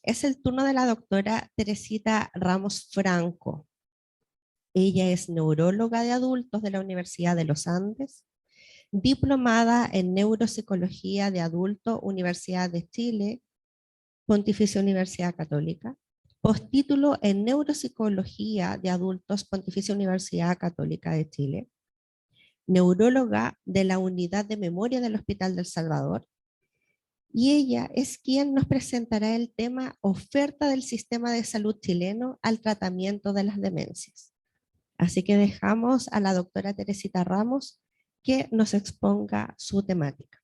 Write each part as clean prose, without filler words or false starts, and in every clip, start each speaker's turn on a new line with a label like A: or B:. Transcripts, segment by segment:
A: Es el turno de la doctora Teresita Ramos Franco. Ella es neuróloga de adultos de la Universidad de los Andes, diplomada en neuropsicología de adultos, Universidad de Chile, Pontificia Universidad Católica, postítulo en neuropsicología de adultos, Pontificia Universidad Católica de Chile, neuróloga de la Unidad de Memoria del Hospital del Salvador, y ella es quien nos presentará el tema oferta del sistema de salud chileno al tratamiento de las demencias. Así que dejamos a la doctora Teresita Ramos que nos exponga su temática.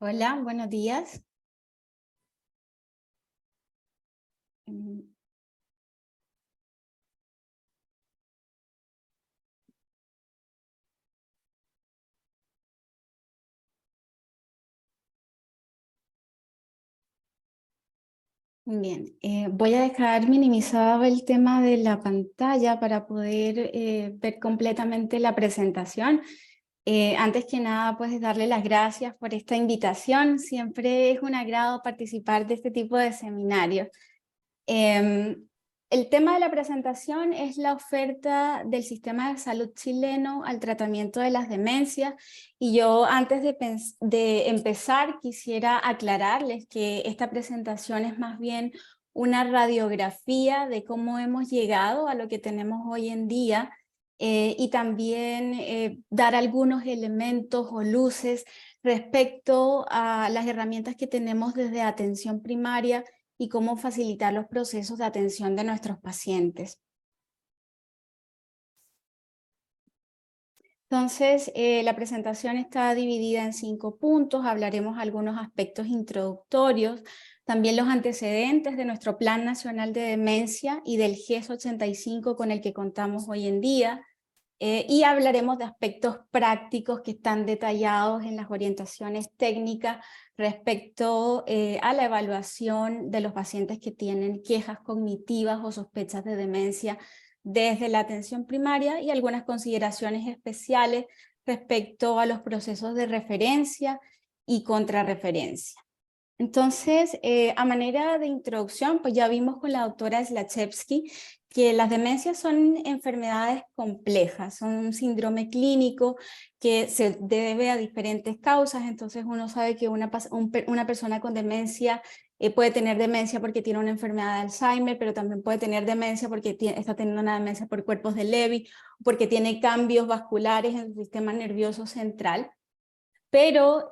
B: Hola, buenos días. Bien, voy a dejar minimizado el tema de la pantalla para poder ver completamente la presentación. Antes que nada, pues darle las gracias por esta invitación. Siempre es un agrado participar de este tipo de seminarios. El tema de la presentación es la oferta del sistema de salud chileno al tratamiento de las demencias, y yo antes de empezar quisiera aclararles que esta presentación es más bien una radiografía de cómo hemos llegado a lo que tenemos hoy en día, y también dar algunos elementos o luces respecto a las herramientas que tenemos desde atención primaria y cómo facilitar los procesos de atención de nuestros pacientes. Entonces, la presentación está dividida en 5 puntos. Hablaremos algunos aspectos introductorios, también los antecedentes de nuestro Plan Nacional de Demencia y del GES 85 con el que contamos hoy en día. Y hablaremos de aspectos prácticos que están detallados en las orientaciones técnicas respecto a la evaluación de los pacientes que tienen quejas cognitivas o sospechas de demencia desde la atención primaria, y algunas consideraciones especiales respecto a los procesos de referencia y contrarreferencia. Entonces, a manera de introducción, pues ya vimos con la doctora Zlachevsky que las demencias son enfermedades complejas, son un síndrome clínico que se debe a diferentes causas. Entonces uno sabe que una persona con demencia puede tener demencia porque tiene una enfermedad de Alzheimer, pero también puede tener demencia porque está teniendo una demencia por cuerpos de Levy, porque tiene cambios vasculares en el sistema nervioso central. Pero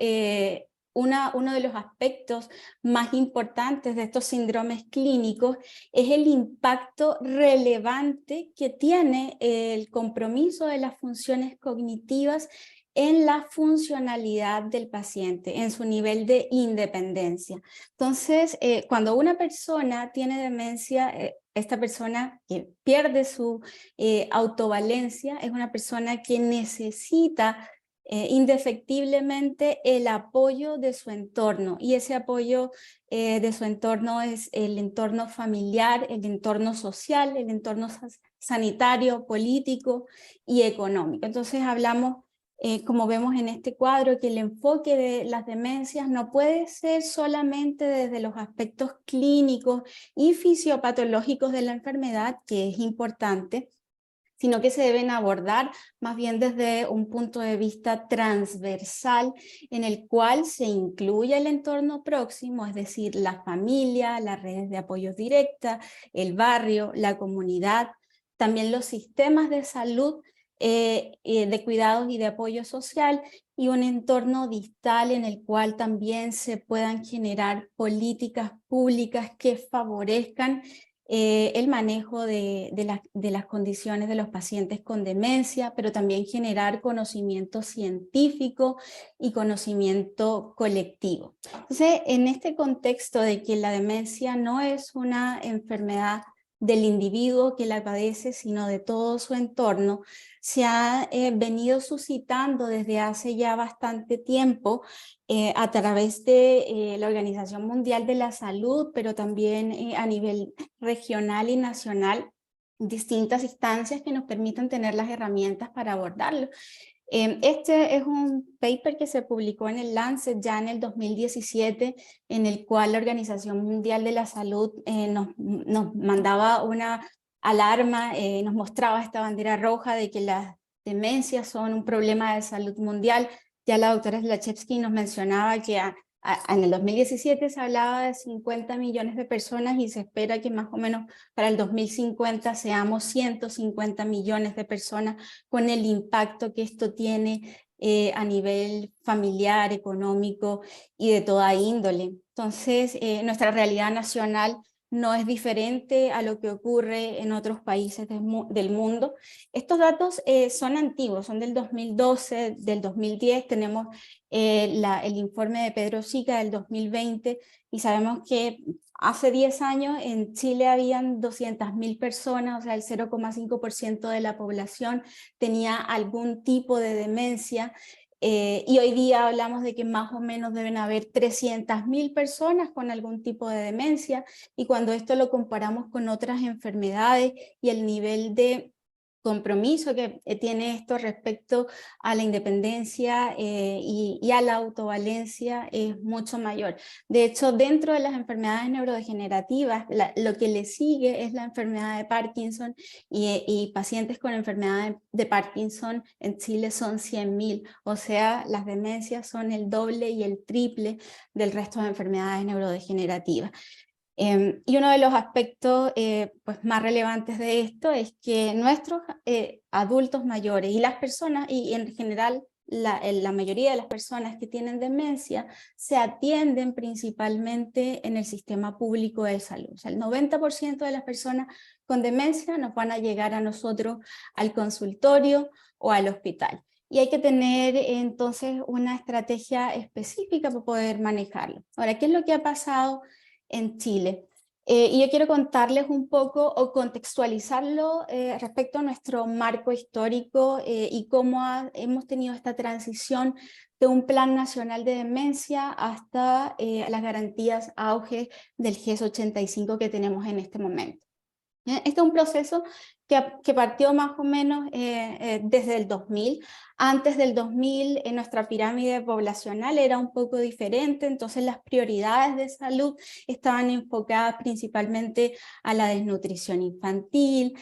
B: uno de los aspectos más importantes de estos síndromes clínicos es el impacto relevante que tiene el compromiso de las funciones cognitivas en la funcionalidad del paciente, en su nivel de independencia. Entonces, cuando una persona tiene demencia, esta persona que pierde su autovalencia es una persona que necesita indefectiblemente el apoyo de su entorno, y ese apoyo de su entorno es el entorno familiar, el entorno social, el entorno sanitario, político y económico. Entonces hablamos, como vemos en este cuadro, que el enfoque de las demencias no puede ser solamente desde los aspectos clínicos y fisiopatológicos de la enfermedad, que es importante, sino que se deben abordar más bien desde un punto de vista transversal, en el cual se incluye el entorno próximo, es decir, la familia, las redes de apoyo directa, el barrio, la comunidad, también los sistemas de salud, de cuidados y de apoyo social, y un entorno distal en el cual también se puedan generar políticas públicas que favorezcan el manejo de las condiciones de los pacientes con demencia, pero también generar conocimiento científico y conocimiento colectivo. Entonces, en este contexto de que la demencia no es una enfermedad del individuo que la padece, sino de todo su entorno, se ha venido suscitando desde hace ya bastante tiempo a través de la Organización Mundial de la Salud, pero también a nivel regional y nacional, distintas instancias que nos permitan tener las herramientas para abordarlo. Este es un paper que se publicó en el Lancet ya en el 2017, en el cual la Organización Mundial de la Salud nos mandaba una alarma, nos mostraba esta bandera roja de que las demencias son un problema de salud mundial. Ya la doctora Zlachevsky nos mencionaba que en el 2017 se hablaba de 50 millones de personas y se espera que más o menos para el 2050 seamos 150 millones de personas, con el impacto que esto tiene a nivel familiar, económico y de toda índole. Entonces, nuestra realidad nacional no es diferente a lo que ocurre en otros países del mundo. Estos datos son antiguos, son del 2012, del 2010, tenemos el informe de Pedro Sica del 2020 y sabemos que hace 10 años en Chile habían 200.000 personas, o sea, el 0,5% de la población tenía algún tipo de demencia. Y hoy día hablamos de que más o menos deben haber 300.000 personas con algún tipo de demencia, y cuando esto lo comparamos con otras enfermedades y el nivel de compromiso que tiene esto respecto a la independencia y a la autovalencia es mucho mayor. De hecho, dentro de las enfermedades neurodegenerativas, lo que le sigue es la enfermedad de Parkinson, y pacientes con enfermedad de Parkinson en Chile son 100.000, o sea, las demencias son el doble y el triple del resto de enfermedades neurodegenerativas. Y uno de los aspectos pues más relevantes de esto es que nuestros adultos mayores y las personas, y en general la mayoría de las personas que tienen demencia, se atienden principalmente en el sistema público de salud. O sea, el 90% de las personas con demencia nos van a llegar a nosotros al consultorio o al hospital. Y hay que tener entonces una estrategia específica para poder manejarlo. Ahora, ¿qué es lo que ha pasado en Chile? Y yo quiero contarles un poco o contextualizarlo respecto a nuestro marco histórico y cómo hemos tenido esta transición de un Plan Nacional de Demencia hasta las garantías auge del GES 85 que tenemos en este momento. Este es un proceso que partió más o menos desde el 2000. Antes del 2000 nuestra pirámide poblacional era un poco diferente, entonces las prioridades de salud estaban enfocadas principalmente a la desnutrición infantil,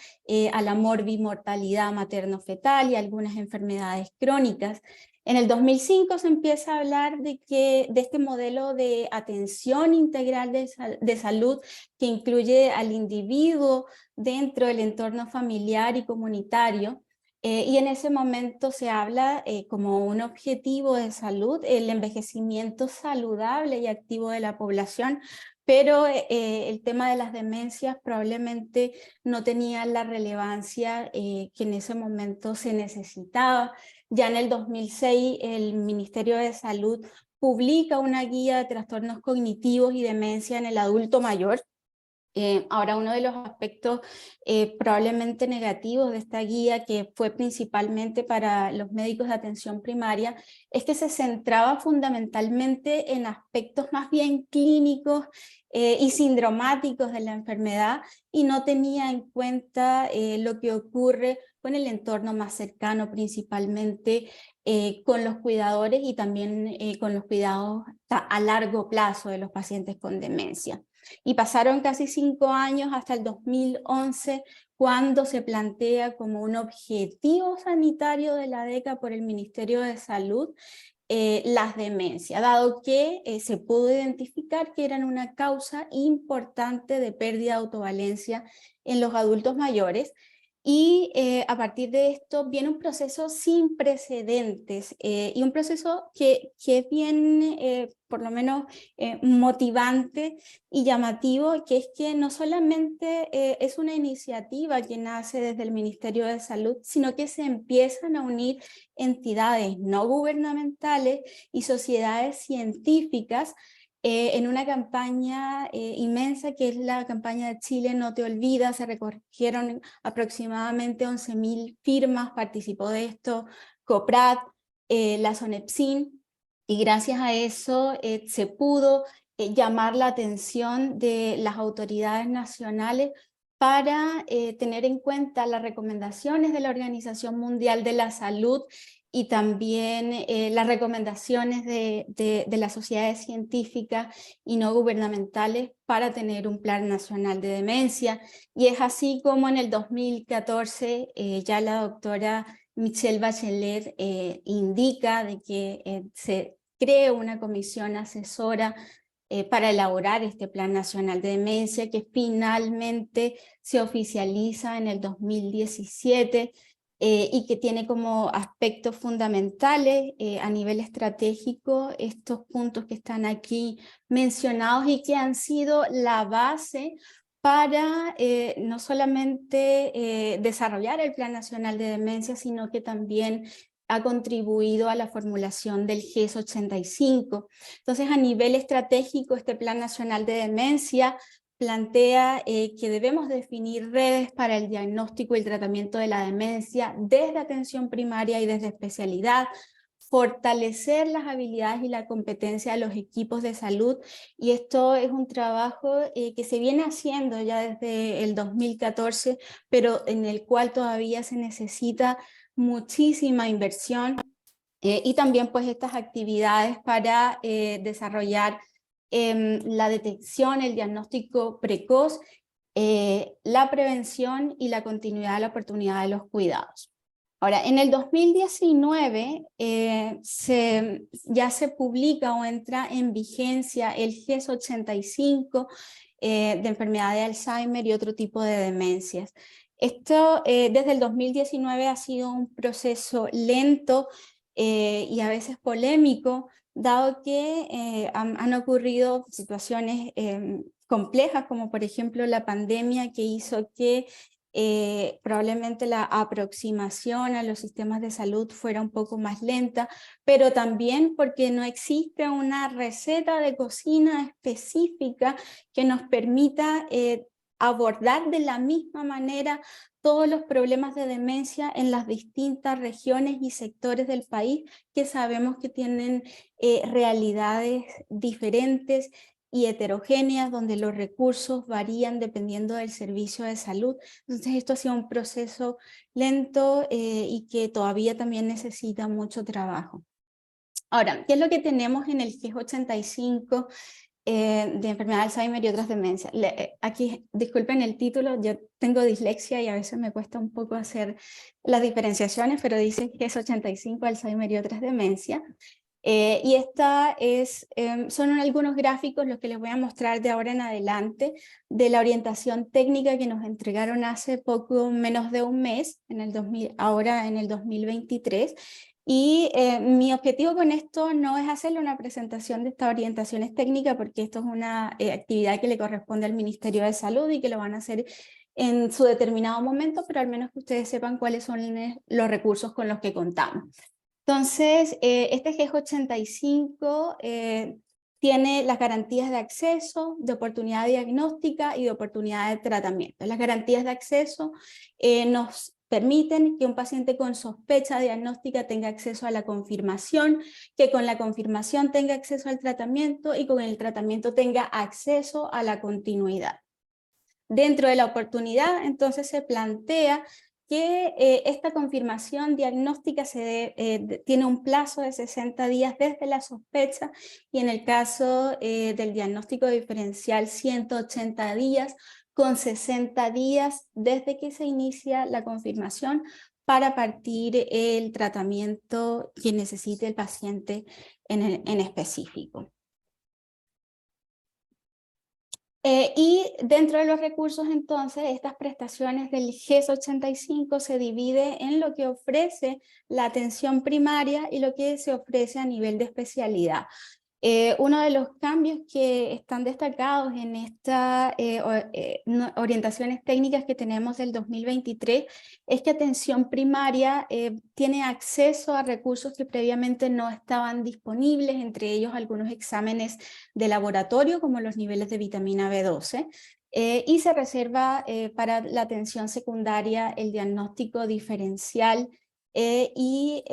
B: a la morbimortalidad materno-fetal y algunas enfermedades crónicas. En el 2005 se empieza a hablar de este modelo de atención integral de salud que incluye al individuo dentro del entorno familiar y comunitario, y en ese momento se habla como un objetivo de salud el envejecimiento saludable y activo de la población, pero el tema de las demencias probablemente no tenía la relevancia que en ese momento se necesitaba. Ya en el 2006 el Ministerio de Salud publica una guía de trastornos cognitivos y demencia en el adulto mayor. Ahora, uno de los aspectos probablemente negativos de esta guía, que fue principalmente para los médicos de atención primaria, es que se centraba fundamentalmente en aspectos más bien clínicos y sindromáticos de la enfermedad, y no tenía en cuenta lo que ocurre con el entorno más cercano, principalmente con los cuidadores y también con los cuidados a largo plazo de los pacientes con demencia. Y pasaron casi 5 años hasta el 2011, cuando se plantea como un objetivo sanitario de la década por el Ministerio de Salud las demencias, dado que se pudo identificar que eran una causa importante de pérdida de autovalencia en los adultos mayores. Y a partir de esto viene un proceso sin precedentes y un proceso que es bien, por lo menos, motivante y llamativo, que es que no solamente es una iniciativa que nace desde el Ministerio de Salud, sino que se empiezan a unir entidades no gubernamentales y sociedades científicas en una campaña inmensa, que es la campaña de Chile No Te Olvidas. Se recogieron aproximadamente 11.000 firmas, participó de esto COPRAD, la SONEPSIN, y gracias a eso se pudo llamar la atención de las autoridades nacionales para tener en cuenta las recomendaciones de la Organización Mundial de la Salud y también las recomendaciones de las sociedades científicas y no gubernamentales para tener un plan nacional de demencia. Y es así como en el 2014 ya la doctora Michelle Bachelet indica de que se cree una comisión asesora para elaborar este Plan Nacional de Demencia, que finalmente se oficializa en el 2017 y que tiene como aspectos fundamentales a nivel estratégico estos puntos que están aquí mencionados y que han sido la base para no solamente desarrollar el Plan Nacional de Demencia, sino que también ha contribuido a la formulación del GES 85. Entonces, a nivel estratégico, este Plan Nacional de Demencia plantea que debemos definir redes para el diagnóstico y el tratamiento de la demencia desde atención primaria y desde especialidad, fortalecer las habilidades y la competencia de los equipos de salud, y esto es un trabajo que se viene haciendo ya desde el 2014, pero en el cual todavía se necesita muchísima inversión y también pues estas actividades para desarrollar la detección, el diagnóstico precoz, la prevención y la continuidad de la oportunidad de los cuidados. Ahora, en el 2019 ya se publica o entra en vigencia el GES 85 de enfermedad de Alzheimer y otro tipo de demencias. Esto desde el 2019 ha sido un proceso lento y a veces polémico, dado que han ocurrido situaciones complejas, como por ejemplo la pandemia, que hizo que probablemente la aproximación a los sistemas de salud fuera un poco más lenta, pero también porque no existe una receta de cocina específica que nos permita abordar de la misma manera todos los problemas de demencia en las distintas regiones y sectores del país, que sabemos que tienen realidades diferentes y heterogéneas, donde los recursos varían dependiendo del servicio de salud. Entonces esto ha sido un proceso lento y que todavía también necesita mucho trabajo. Ahora, ¿qué es lo que tenemos en el GES 85 de enfermedad de Alzheimer y otras demencias? Aquí, disculpen el título, yo tengo dislexia y a veces me cuesta un poco hacer las diferenciaciones, pero dice GES 85, Alzheimer y otras demencias. Y esta son algunos gráficos los que les voy a mostrar de ahora en adelante de la orientación técnica que nos entregaron hace poco menos de un mes, ahora en el 2023. Y mi objetivo con esto no es hacerle una presentación de estas orientaciones técnicas, porque esto es una actividad que le corresponde al Ministerio de Salud y que lo van a hacer en su determinado momento, pero al menos que ustedes sepan cuáles son los recursos con los que contamos. Entonces, este GES 85 tiene las garantías de acceso, de oportunidad diagnóstica y de oportunidad de tratamiento. Las garantías de acceso nos permiten que un paciente con sospecha diagnóstica tenga acceso a la confirmación, que con la confirmación tenga acceso al tratamiento y con el tratamiento tenga acceso a la continuidad. Dentro de la oportunidad, entonces se plantea que esta confirmación diagnóstica tiene un plazo de 60 días desde la sospecha, y en el caso del diagnóstico diferencial 180 días, con 60 días desde que se inicia la confirmación para partir el tratamiento que necesite el paciente en específico. Y dentro de los recursos, entonces, estas prestaciones del GES 85 se divide en lo que ofrece la atención primaria y lo que se ofrece a nivel de especialidad. Uno de los cambios que están destacados en estas orientaciones técnicas que tenemos del 2023 es que atención primaria tiene acceso a recursos que previamente no estaban disponibles, entre ellos algunos exámenes de laboratorio como los niveles de vitamina B12, y se reserva para la atención secundaria el diagnóstico diferencial y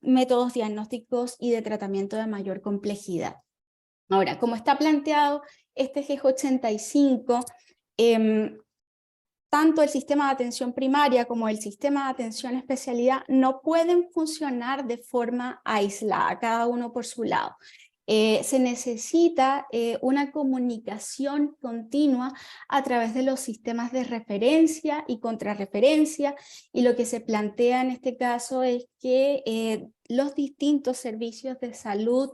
B: métodos diagnósticos y de tratamiento de mayor complejidad. Ahora, como está planteado este GES 85, tanto el sistema de atención primaria como el sistema de atención especialidad no pueden funcionar de forma aislada, cada uno por su lado. Se necesita una comunicación continua a través de los sistemas de referencia y contrarreferencia, y lo que se plantea en este caso es que los distintos servicios de salud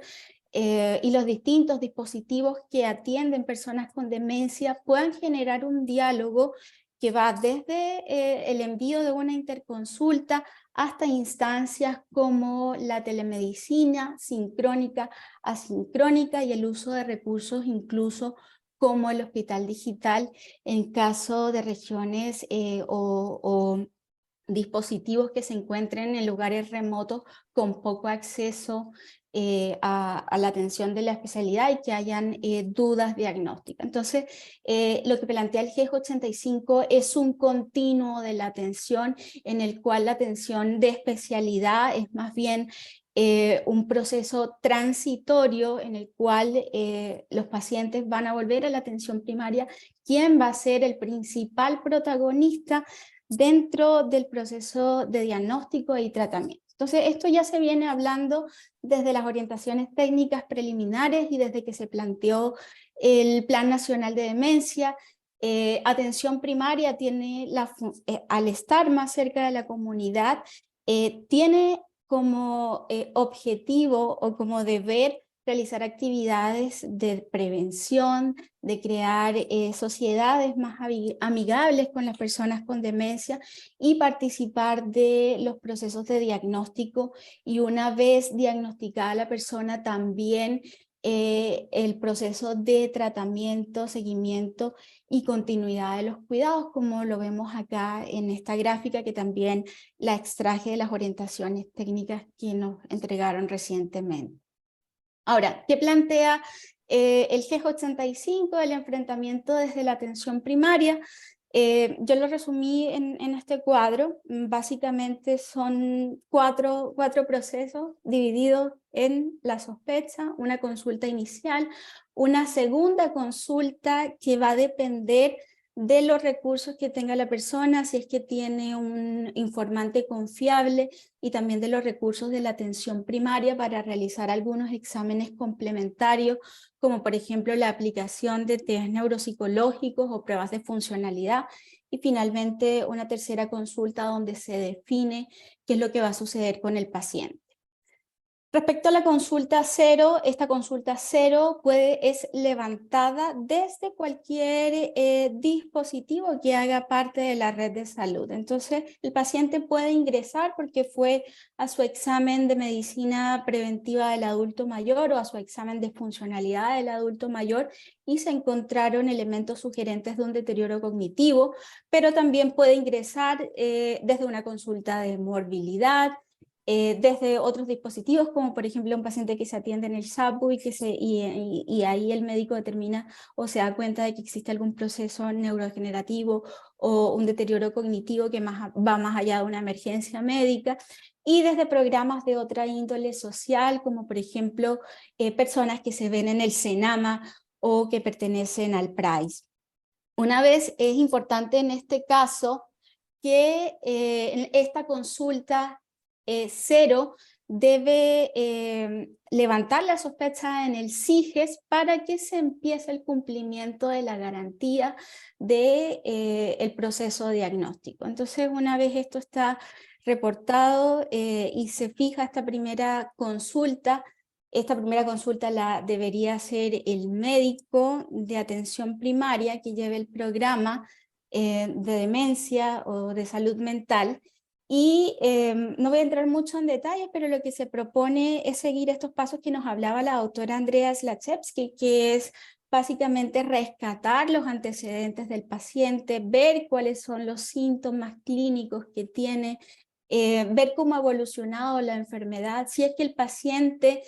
B: y los distintos dispositivos que atienden personas con demencia puedan generar un diálogo que va desde el envío de una interconsulta hasta instancias como la telemedicina sincrónica, asincrónica y el uso de recursos incluso como el hospital digital en caso de regiones o dispositivos que se encuentren en lugares remotos con poco acceso a la atención de la especialidad y que hayan dudas diagnósticas. Entonces, lo que plantea el GES 85 es un continuo de la atención en el cual la atención de especialidad es más bien un proceso transitorio en el cual los pacientes van a volver a la atención primaria, quien va a ser el principal protagonista dentro del proceso de diagnóstico y tratamiento. Entonces, esto ya se viene hablando desde las orientaciones técnicas preliminares y desde que se planteó el Plan Nacional de Demencia. Atención primaria tiene, al estar más cerca de la comunidad, tiene como objetivo o como deber realizar actividades de prevención, de crear sociedades más amigables con las personas con demencia y participar de los procesos de diagnóstico, y una vez diagnosticada la persona también el proceso de tratamiento, seguimiento y continuidad de los cuidados, como lo vemos acá en esta gráfica que también la extraje de las orientaciones técnicas que nos entregaron recientemente. Ahora, ¿qué plantea el GES 85 del enfrentamiento desde la atención primaria? Yo lo resumí en este cuadro. Básicamente son cuatro procesos divididos en la sospecha, una consulta inicial, una segunda consulta que va a depender de los recursos que tenga la persona, si es que tiene un informante confiable, y también de los recursos de la atención primaria para realizar algunos exámenes complementarios, como por ejemplo la aplicación de test neuropsicológicos o pruebas de funcionalidad, y finalmente una tercera consulta donde se define qué es lo que va a suceder con el paciente. Respecto a la consulta cero, esta consulta cero es levantada desde cualquier dispositivo que haga parte de la red de salud. Entonces, el paciente puede ingresar porque fue a su examen de medicina preventiva del adulto mayor o a su examen de funcionalidad del adulto mayor y se encontraron elementos sugerentes de un deterioro cognitivo, pero también puede ingresar desde una consulta de morbilidad, desde otros dispositivos, como por ejemplo un paciente que se atiende en el SAPU y ahí el médico determina o se da cuenta de que existe algún proceso neurodegenerativo o un deterioro cognitivo que va más allá de una emergencia médica, y desde programas de otra índole social, como por ejemplo personas que se ven en el CENAMA o que pertenecen al PRAIS. Una vez es importante en este caso que en esta consulta cero debe levantar la sospecha en el CIGES para que se empiece el cumplimiento de la garantía del proceso diagnóstico. Entonces, una vez esto está reportado y se fija esta primera consulta la debería hacer el médico de atención primaria que lleve el programa de demencia o de salud mental. Y no voy a entrar mucho en detalle, pero lo que se propone es seguir estos pasos que nos hablaba la doctora Andrea Slachewski, que es básicamente rescatar los antecedentes del paciente, ver cuáles son los síntomas clínicos que tiene, ver cómo ha evolucionado la enfermedad, si es que el paciente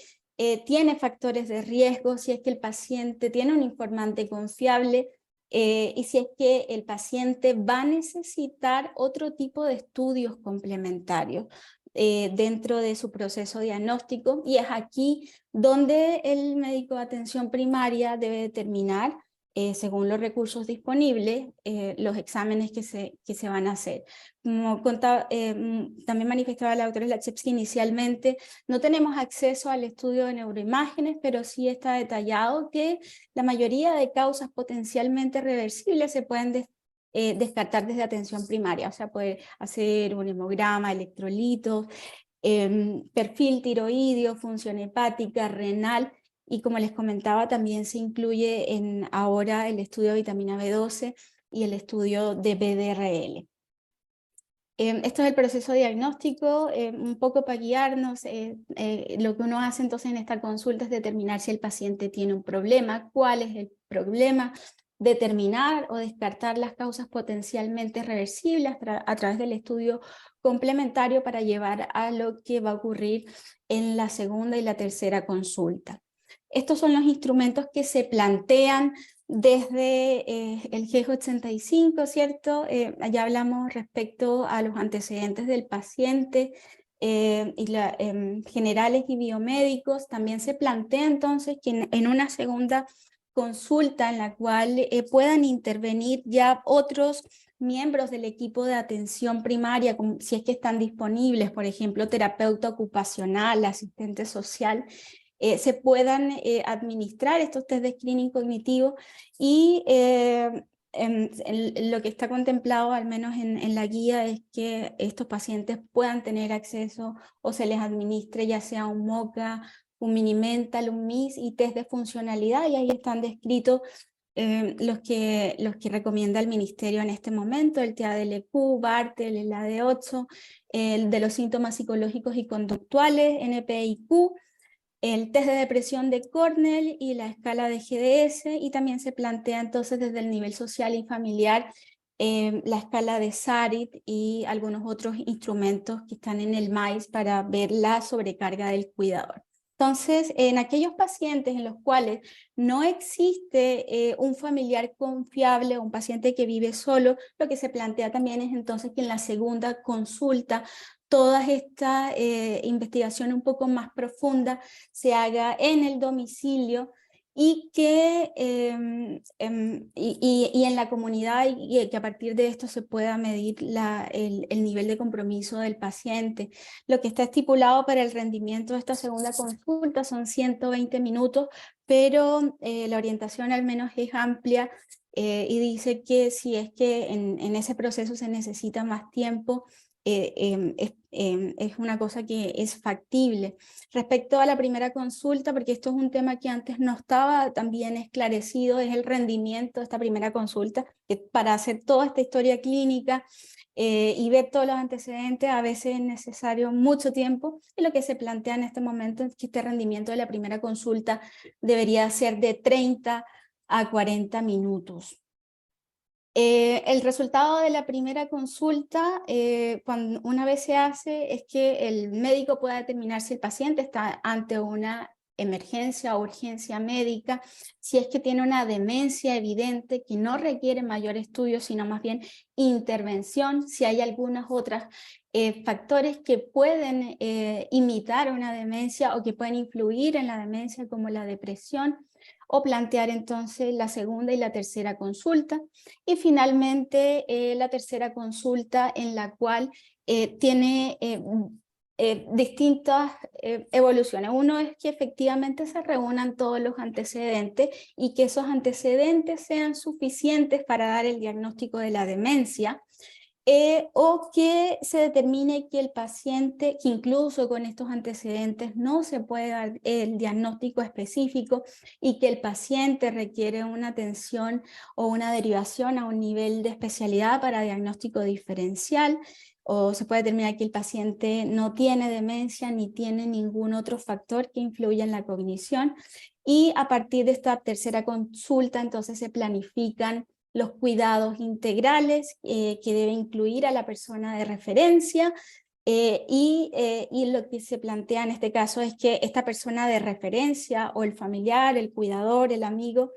B: tiene factores de riesgo, si es que el paciente tiene un informante confiable, y si es que el paciente va a necesitar otro tipo de estudios complementarios dentro de su proceso diagnóstico, y es aquí donde el médico de atención primaria debe determinar según los recursos disponibles, los exámenes que se van a hacer. Como también manifestaba la doctora Lachevsky inicialmente, no tenemos acceso al estudio de neuroimágenes, pero sí está detallado que la mayoría de causas potencialmente reversibles se pueden descartar desde atención primaria, o sea, poder hacer un hemograma, electrolitos, perfil tiroideo, función hepática, renal, y como les comentaba, también se incluye ahora el estudio de vitamina B12 y el estudio de BDRL. Esto es el proceso diagnóstico, un poco para guiarnos. Lo que uno hace entonces en esta consulta es determinar si el paciente tiene un problema, cuál es el problema, determinar o descartar las causas potencialmente reversibles a través del estudio complementario para llevar a lo que va a ocurrir en la segunda y la tercera consulta. Estos son los instrumentos que se plantean desde el GES 85, ¿cierto? Ya hablamos respecto a los antecedentes del paciente generales y biomédicos. También se plantea entonces que en una segunda consulta en la cual puedan intervenir ya otros miembros del equipo de atención primaria, si es que están disponibles, por ejemplo, terapeuta ocupacional, asistente social, se puedan administrar estos test de screening cognitivo y lo que está contemplado, al menos en la guía, es que estos pacientes puedan tener acceso o se les administre ya sea un MOCA, un Minimental, un MIS y test de funcionalidad, y ahí están descritos los que recomienda el Ministerio en este momento, el TADLQ, Bartel, el AD8, el de los síntomas psicológicos y conductuales, NPIQ, el test de depresión de Cornell y la escala de GDS, y también se plantea entonces desde el nivel social y familiar la escala de SARIT y algunos otros instrumentos que están en el MAIS para ver la sobrecarga del cuidador. Entonces, en aquellos pacientes en los cuales no existe un familiar confiable, un paciente que vive solo, lo que se plantea también es entonces que en la segunda consulta toda esta investigación un poco más profunda se haga en el domicilio y que y en la comunidad, y que a partir de esto se pueda medir el nivel de compromiso del paciente. Lo que está estipulado para el rendimiento de esta segunda consulta son 120 minutos, pero la orientación al menos es amplia y dice que si es que en ese proceso se necesita más tiempo, es una cosa que es factible. Respecto a la primera consulta, porque esto es un tema que antes no estaba también esclarecido, es el rendimiento de esta primera consulta, que para hacer toda esta historia clínica y ver todos los antecedentes a veces es necesario mucho tiempo, y lo que se plantea en este momento es que este rendimiento de la primera consulta debería ser de 30 a 40 minutos. El resultado de la primera consulta, cuando una vez se hace, es que el médico pueda determinar si el paciente está ante una emergencia o urgencia médica, si es que tiene una demencia evidente que no requiere mayor estudio, sino más bien intervención, si hay algunos otros factores que pueden imitar una demencia o que pueden influir en la demencia, como la depresión, o plantear entonces la segunda y la tercera consulta. Y finalmente la tercera consulta, en la cual tiene distintas evoluciones. Uno es que efectivamente se reúnan todos los antecedentes y que esos antecedentes sean suficientes para dar el diagnóstico de la demencia. O que se determine que el paciente, que incluso con estos antecedentes no se puede dar el diagnóstico específico y que el paciente requiere una atención o una derivación a un nivel de especialidad para diagnóstico diferencial, o se puede determinar que el paciente no tiene demencia ni tiene ningún otro factor que influya en la cognición, y a partir de esta tercera consulta entonces se planifican los cuidados integrales que debe incluir a la persona de referencia, y lo que se plantea en este caso es que esta persona de referencia o el familiar, el cuidador, el amigo,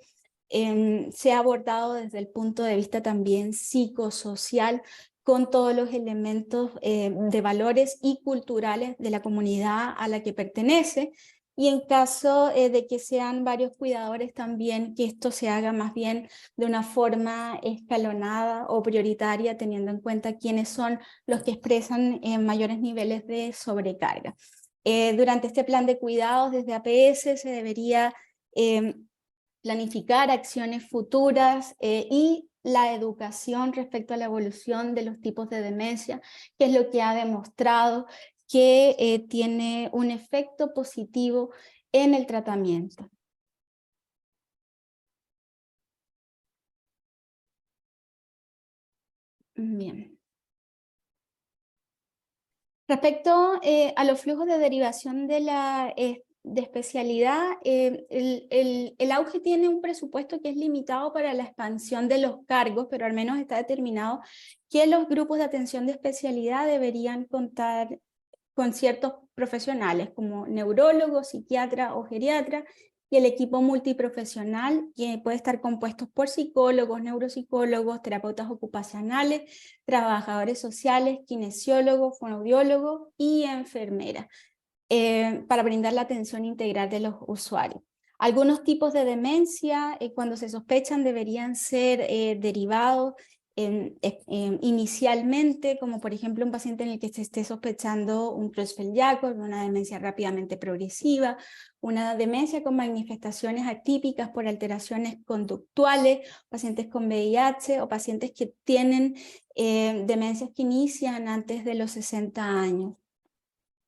B: sea abordado desde el punto de vista también psicosocial, con todos los elementos de valores y culturales de la comunidad a la que pertenece, y en caso de que sean varios cuidadores también que esto se haga más bien de una forma escalonada o prioritaria, teniendo en cuenta quiénes son los que expresan mayores niveles de sobrecarga. Durante este plan de cuidados desde APS se debería planificar acciones futuras y la educación respecto a la evolución de los tipos de demencia, que es lo que ha demostrado que tiene un efecto positivo en el tratamiento. Bien. Respecto a los flujos de derivación de especialidad, el auge tiene un presupuesto que es limitado para la expansión de los cargos, pero al menos está determinado que los grupos de atención de especialidad deberían contar con ciertos profesionales como neurólogo, psiquiatra o geriatra, y el equipo multiprofesional que puede estar compuesto por psicólogos, neuropsicólogos, terapeutas ocupacionales, trabajadores sociales, kinesiólogos, fonoaudiólogos y enfermeras, para brindar la atención integral de los usuarios. Algunos tipos de demencia, cuando se sospechan, deberían ser derivados inicialmente, como por ejemplo un paciente en el que se esté sospechando un Creutzfeldt-Jakob, una demencia rápidamente progresiva, una demencia con manifestaciones atípicas por alteraciones conductuales, pacientes con VIH o pacientes que tienen demencias que inician antes de los 60 años.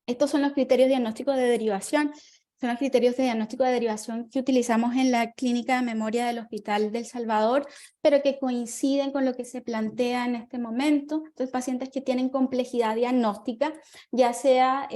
B: Estos son los criterios diagnósticos de derivación. Son los criterios de diagnóstico de derivación que utilizamos en la clínica de memoria del Hospital del Salvador, pero que coinciden con lo que se plantea en este momento. Entonces, pacientes que tienen complejidad diagnóstica, ya sea,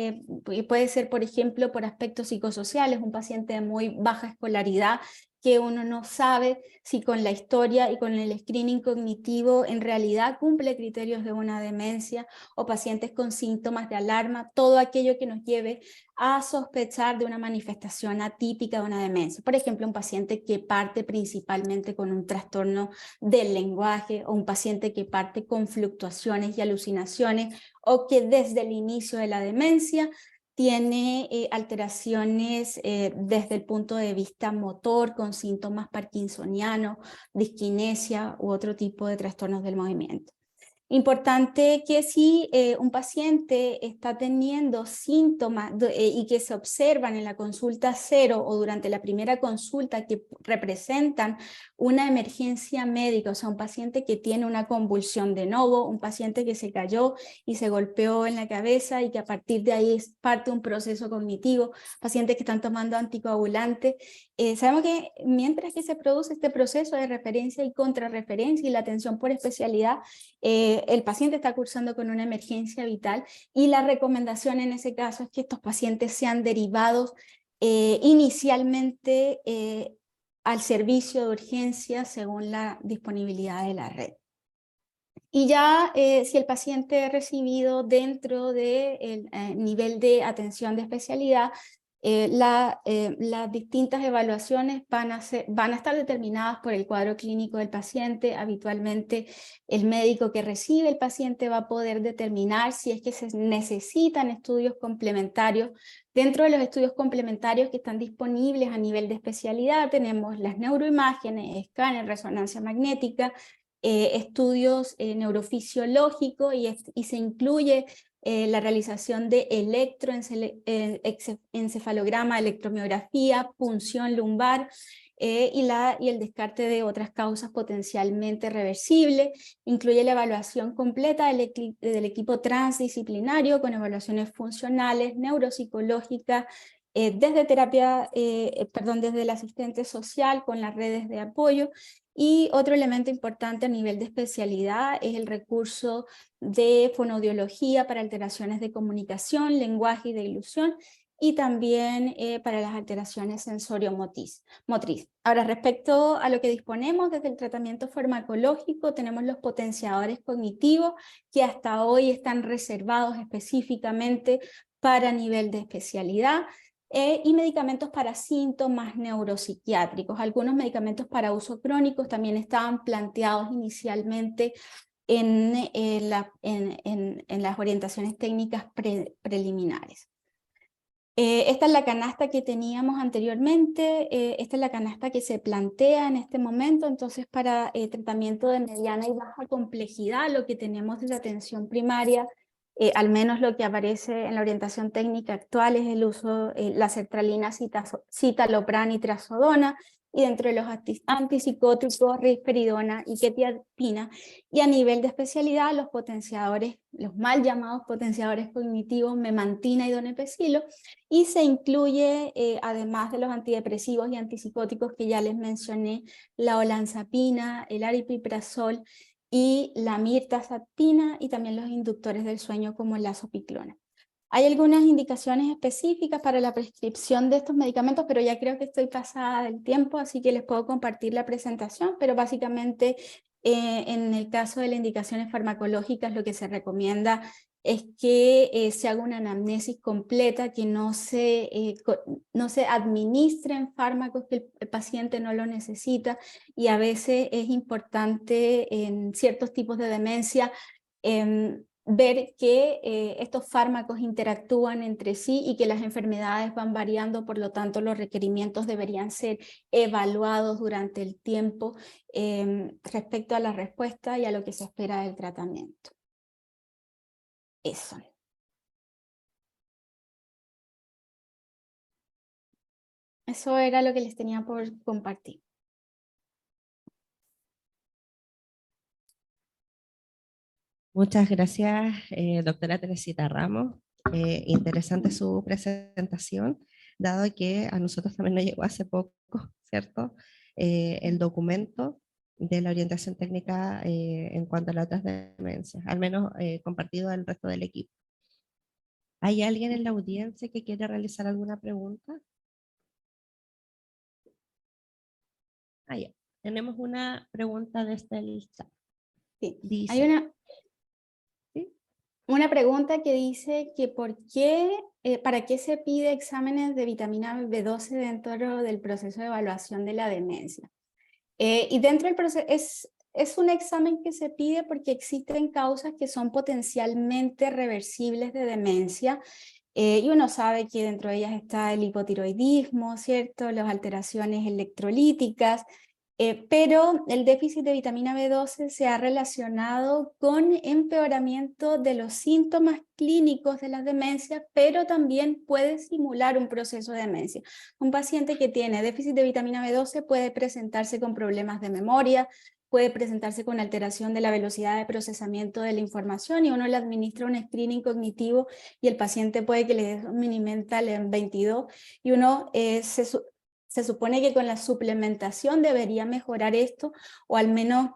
B: puede ser, por ejemplo, por aspectos psicosociales, un paciente de muy baja escolaridad, que uno no sabe si con la historia y con el screening cognitivo en realidad cumple criterios de una demencia, o pacientes con síntomas de alarma, todo aquello que nos lleve a sospechar de una manifestación atípica de una demencia. Por ejemplo, un paciente que parte principalmente con un trastorno del lenguaje, o un paciente que parte con fluctuaciones y alucinaciones, o que desde el inicio de la demencia tiene alteraciones desde el punto de vista motor, con síntomas parkinsonianos, disquinesia u otro tipo de trastornos del movimiento. Importante que si un paciente está teniendo síntomas y que se observan en la consulta 0 o durante la primera consulta que representan una emergencia médica, o sea, un paciente que tiene una convulsión de novo, un paciente que se cayó y se golpeó en la cabeza y que a partir de ahí es parte de un proceso cognitivo, pacientes que están tomando anticoagulantes, sabemos que mientras que se produce este proceso de referencia y contrarreferencia y la atención por especialidad, el paciente está cursando con una emergencia vital, y la recomendación en ese caso es que estos pacientes sean derivados inicialmente al servicio de urgencia según la disponibilidad de la red. Y ya si el paciente es recibido dentro del nivel de atención de especialidad, las distintas evaluaciones van a estar determinadas por el cuadro clínico del paciente. Habitualmente el médico que recibe el paciente va a poder determinar si es que se necesitan estudios complementarios. Dentro de los estudios complementarios que están disponibles a nivel de especialidad tenemos las neuroimágenes, escáner, resonancia magnética, estudios neurofisiológicos, y se incluye la realización de electroencefalograma, electromiografía, punción lumbar y el descarte de otras causas potencialmente reversibles. Incluye la evaluación completa del equipo transdisciplinario con evaluaciones funcionales, neuropsicológicas, desde desde el asistente social con las redes de apoyo. Y otro elemento importante a nivel de especialidad es el recurso de fonoaudiología para alteraciones de comunicación, lenguaje y de ilusión, y también para las alteraciones sensorio-motriz. Ahora, respecto a lo que disponemos desde el tratamiento farmacológico, tenemos los potenciadores cognitivos que hasta hoy están reservados específicamente para nivel de especialidad, y medicamentos para síntomas neuropsiquiátricos. Algunos medicamentos para uso crónico también estaban planteados inicialmente en las orientaciones técnicas preliminares. Esta es la canasta que teníamos anteriormente, esta es la canasta que se plantea en este momento. Entonces, para tratamiento de mediana y baja complejidad, lo que tenemos de atención primaria, al menos lo que aparece en la orientación técnica actual, es el uso de la sertralina, citalopram y trazodona, y dentro de los antipsicóticos, risperidona y quetiapina. Y a nivel de especialidad, los potenciadores, los mal llamados potenciadores cognitivos, memantina y donepezilo, y se incluye, además de los antidepresivos y antipsicóticos que ya les mencioné, la olanzapina, el aripiprazol y la mirtazapina, y también los inductores del sueño como la azopiclona. Hay algunas indicaciones específicas para la prescripción de estos medicamentos, pero ya creo que estoy pasada del tiempo, así que les puedo compartir la presentación, pero básicamente en el caso de las indicaciones farmacológicas lo que se recomienda es que se haga una anamnesis completa, que no se administren fármacos que el paciente no lo necesita, y a veces es importante en ciertos tipos de demencia ver que estos fármacos interactúan entre sí y que las enfermedades van variando, por lo tanto los requerimientos deberían ser evaluados durante el tiempo respecto a la respuesta y a lo que se espera del tratamiento. Eso. Eso era lo que les tenía por compartir.
A: Muchas gracias, doctora Teresita Ramos. Interesante su presentación, dado que a nosotros también nos llegó hace poco, ¿cierto? El documento de la orientación técnica en cuanto a las otras demencias, al menos compartido al resto del equipo. ¿Hay alguien en la audiencia que quiere realizar alguna pregunta? Ah, ya. Tenemos una pregunta desde el chat.
B: Sí.
A: Dice,
B: Hay
A: ¿sí?
B: una pregunta que dice que ¿para qué se pide exámenes de vitamina B12 dentro del proceso de evaluación de la demencia? Y dentro del proceso es un examen que se pide porque existen causas que son potencialmente reversibles de demencia, y uno sabe que dentro de ellas está el hipotiroidismo, ¿cierto? Las alteraciones electrolíticas, pero el déficit de vitamina B12 se ha relacionado con empeoramiento de los síntomas clínicos de las demencias, pero también puede simular un proceso de demencia. Un paciente que tiene déficit de vitamina B12 puede presentarse con problemas de memoria, puede presentarse con alteración de la velocidad de procesamiento de la información, y uno le administra un screening cognitivo y el paciente puede que le dé un Minimental en 22, y uno se supone que con la suplementación debería mejorar esto, o al menos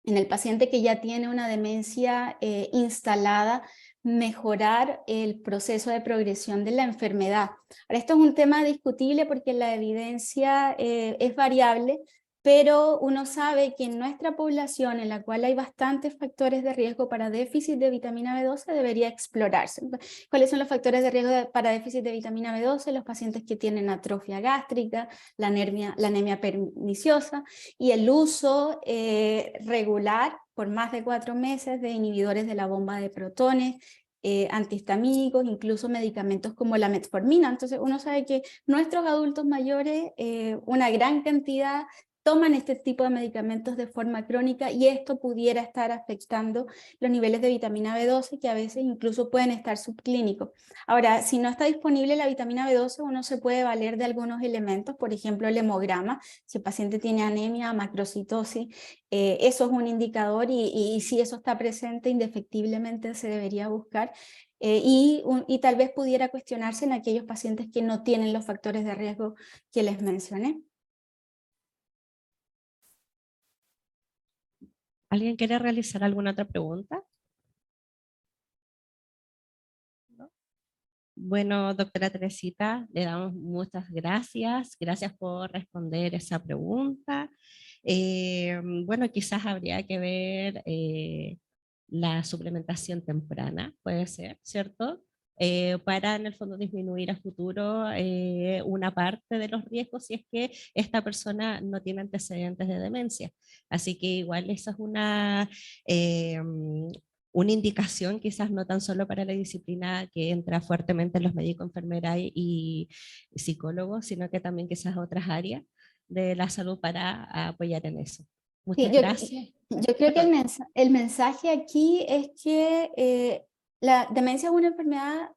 B: en el paciente que ya tiene una demencia instalada, mejorar el proceso de progresión de la enfermedad. Ahora, esto es un tema discutible porque la evidencia es variable, pero uno sabe que en nuestra población, en la cual hay bastantes factores de riesgo para déficit de vitamina B12, debería explorarse. ¿Cuáles son los factores de riesgo para déficit de vitamina B12? Los pacientes que tienen atrofia gástrica, la anemia perniciosa, y el uso regular por más de 4 meses de inhibidores de la bomba de protones, antihistamínicos, incluso medicamentos como la metformina. Entonces uno sabe que nuestros adultos mayores, una gran cantidad, toman este tipo de medicamentos de forma crónica, y esto pudiera estar afectando los niveles de vitamina B12, que a veces incluso pueden estar subclínicos. Ahora, si no está disponible la vitamina B12, uno se puede valer de algunos elementos, por ejemplo el hemograma, si el paciente tiene anemia, macrocitosis, eso es un indicador, y si eso está presente, indefectiblemente se debería buscar. Y tal vez pudiera cuestionarse en aquellos pacientes que no tienen los factores de riesgo que les mencioné.
A: ¿Alguien quiere realizar alguna otra pregunta? ¿No? Bueno, doctora Teresita, le damos muchas gracias. Gracias por responder esa pregunta. Bueno, quizás habría que ver la suplementación temprana, puede ser, ¿cierto? Para en el fondo disminuir a futuro una parte de los riesgos si es que esta persona no tiene antecedentes de demencia. Así que igual esa es una una indicación quizás no tan solo para la disciplina que entra fuertemente en los médicos, enfermeras y psicólogos, sino que también quizás otras áreas de la salud para apoyar en eso.
B: Sí,
A: Muchas gracias.
B: yo creo que el mensaje aquí es que la demencia es una enfermedad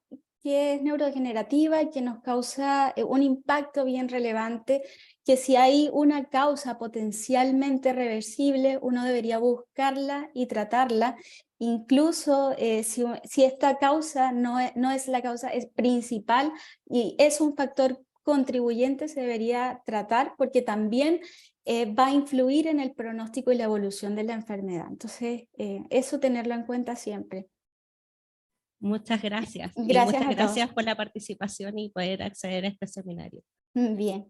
B: que es neurodegenerativa, que nos causa un impacto bien relevante, que si hay una causa potencialmente reversible, uno debería buscarla y tratarla. Incluso si esta causa no es la causa es principal y es un factor contribuyente, se debería tratar porque también va a influir en el pronóstico y la evolución de la enfermedad. Entonces, eso tenerlo en cuenta siempre.
A: Muchas gracias. Y
B: Gracias
A: muchas
B: a todos.
A: gracias por la participación y poder acceder a este seminario.
B: Bien.